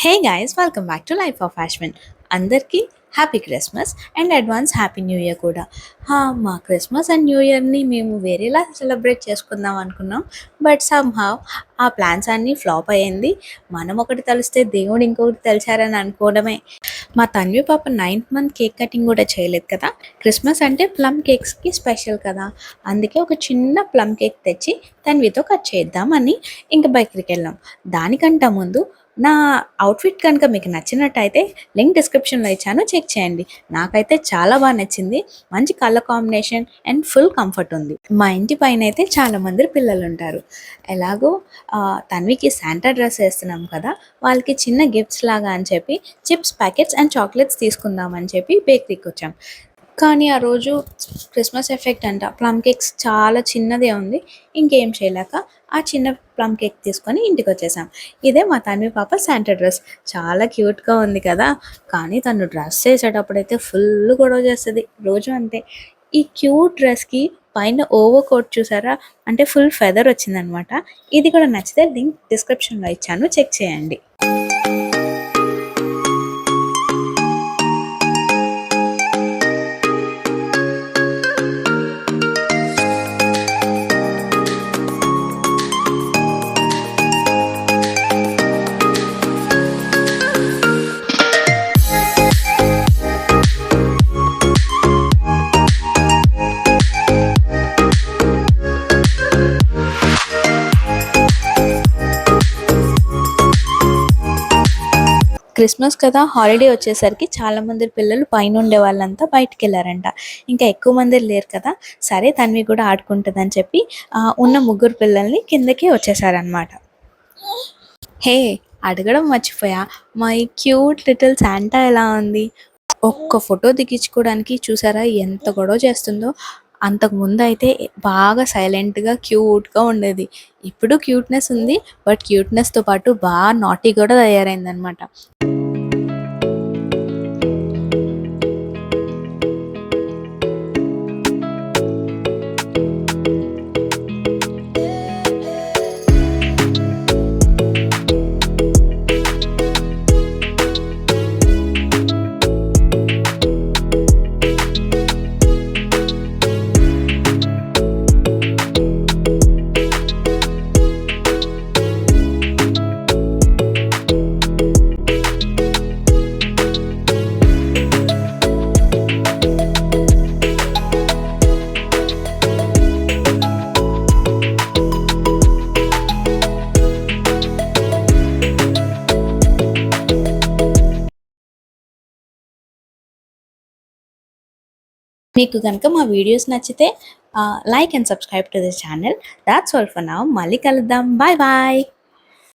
Hey guys, welcome back to life of Ashwin. అందరికీ happy Christmas and advance happy new year కూడా. మా Christmas and new ఇయర్ని మేము వేరేలా celebrate చేసుకుందాం అనుకున్నాం. బట్ సమ్హౌ ఆ ప్లాన్స్ అన్నీ ఫ్లాప్ అయ్యింది. మనం ఒకటి తెలిస్తే దేవుడు ఇంకొకటి తెలిసారని అనుకోవడమే. మా తన్వి పాప 9th మంత్ కేక్ కటింగ్ కూడా చేయలేదు కదా. క్రిస్మస్ అంటే ప్లమ్ కేక్స్కి స్పెషల్ కదా. అందుకే ఒక చిన్న ప్లమ్ కేక్ తెచ్చి తన్వితో కట్ చేద్దామని ఇంక బయటికి వెళ్ళాం. దానికంటే ముందు నా అవుట్ఫిట్ కనుక మీకు నచ్చినట్టయితే లింక్ డిస్క్రిప్షన్లో ఇచ్చాను, చెక్ చేయండి. నాకైతే చాలా బాగా నచ్చింది. మంచి colour combination and full comfort ఉంది. మా ఇంటి పైన అయితే చాలా మంది పిల్లలు ఉంటారు. ఎలాగో తన్వికి శాంటా డ్రెస్ వేస్తున్నాం కదా, వాళ్ళకి చిన్న గిఫ్ట్స్ లాగా అని చెప్పి చిప్స్ ప్యాకెట్స్ అండ్ చాక్లెట్స్ తీసుకుందామని చెప్పి బేకరీకి వచ్చాం. కానీ ఆ రోజు క్రిస్మస్ ఎఫెక్ట్ అంట, ప్లమ్ కేక్స్ చాలా చిన్నదే ఉంది. ఇంకేం చేయలేక ఆ చిన్న ప్లమ్ కేక్ తీసుకొని ఇంటికి వచ్చేసాం. ఇదే మా తన్వి పాప శాంటా డ్రెస్. చాలా క్యూట్గా ఉంది కదా. కానీ తను డ్రెస్ చేసేటప్పుడైతే ఫుల్ గొడవ చేస్తుంది రోజు అంతే. ఈ క్యూట్ డ్రెస్కి పైన ఓవర్ కోట్ చూసారా, అంటే ఫుల్ ఫెదర్ వచ్చిందనమాట. ఇది కూడా నచ్చితే లింక్ డిస్క్రిప్షన్లో ఇచ్చాను, చెక్ చేయండి. క్రిస్మస్ కదా, హాలిడే వచ్చేసరికి చాలామంది పిల్లలు పైన ఉండే వాళ్ళంతా బయటికి వెళ్ళారంట. ఇంకా ఎక్కువ మంది లేరు కదా, సరే తన్వి కూడా ఆడుకుంటుందని చెప్పి ఉన్న ముగ్గురు పిల్లల్ని కిందకి వచ్చేసారనమాట. హే, అడగడం మర్చిపోయా, మై క్యూట్ లిటిల్ శాంటా ఎలా ఉంది? ఒక్క ఫోటో దిగించుకోవడానికి చూసారా ఎంత గొడవ చేస్తుందో. అంతకుముందు అయితే బాగా సైలెంట్గా క్యూట్గా ఉండేది. ఇప్పుడు క్యూట్నెస్ ఉంది, బట్ క్యూట్నెస్తో పాటు బాగా నాటీ కూడా తయారైందనమాట. మీకు కనుక మా వీడియోస్ నచ్చితే like and subscribe to this channel. That's all for now. మళ్ళీ కలుద్దాం. Bye bye.